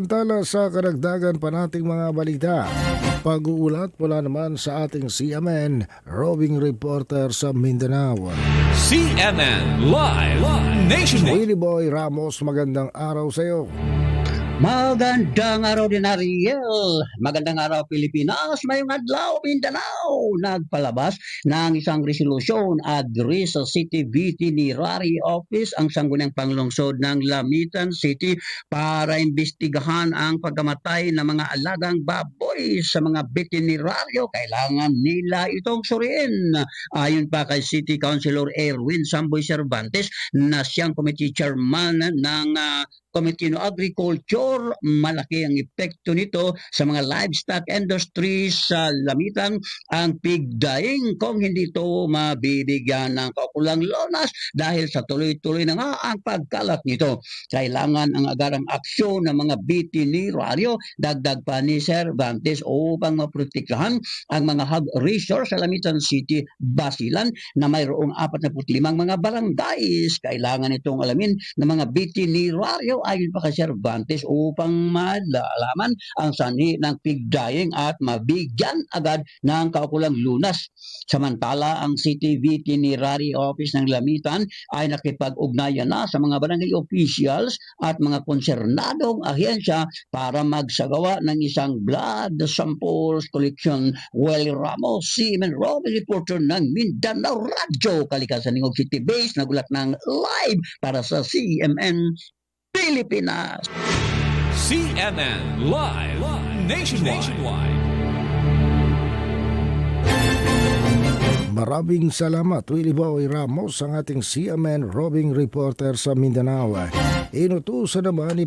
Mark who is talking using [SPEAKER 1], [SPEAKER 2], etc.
[SPEAKER 1] Samantala sa karagdagan pa nating mga balita, pag-uulat mula naman sa ating CMN roving reporter sa Mindanao.
[SPEAKER 2] CNN Live Nationwide.
[SPEAKER 1] Willie Boy Ramos, magandang araw sa iyo.
[SPEAKER 3] Magandang araw din, Ariel. Magandang araw, Pilipinas. Mayong adlaw, Mindanao. Nagpalabas ng isang resolusyon agri sa City Veterinary Office ang Sangguniang Panglungsod ng Lamitan City para imbestigahan ang pagkamatay ng mga alagang baboy sa mga veterinaryo. Kailangan nila itong suriin. Ayon pa kay City Councilor Erwin Samboy Cervantes na siyang committee chairman ng Committee on Agriculture, malaki ang epekto nito sa mga livestock industry sa Lamitan ang pig dyeing kung hindi ito mabibigyan ng kaukulang lunas dahil sa tuloy-tuloy na nga ang pagkalat nito. Kailangan ang agarang aksyon ng mga veterinaryo, dagdag pa ni Cervantes, upang maprotektahan ang mga hog raisers sa Lamitan City, Basilan na mayroong 45 mga barangays. Kailangan itong alamin ng mga veterinaryo ayon pa kay Cervantes upang malaman ang sanhi ng pig dyeing at mabigyan agad ng kaukulang lunas. Samantala, ang City Veterinary Office ng Lamitan ay nakipag-ugnayan na sa mga barangay officials at mga konsernadong ahensya para magsagawa ng isang blood samples collection. Well, Ramos, CMN Robin reporter ng Mindanao Radyo, Kalikasan Ningog City Base, nagulat ng live para sa CMN Pilipinas.
[SPEAKER 2] CNN Live Nationwide.
[SPEAKER 1] Maraming salamat, Willie Boy Ramos, ang ating CMN roving reporter sa Mindanao. Inutusan naman ni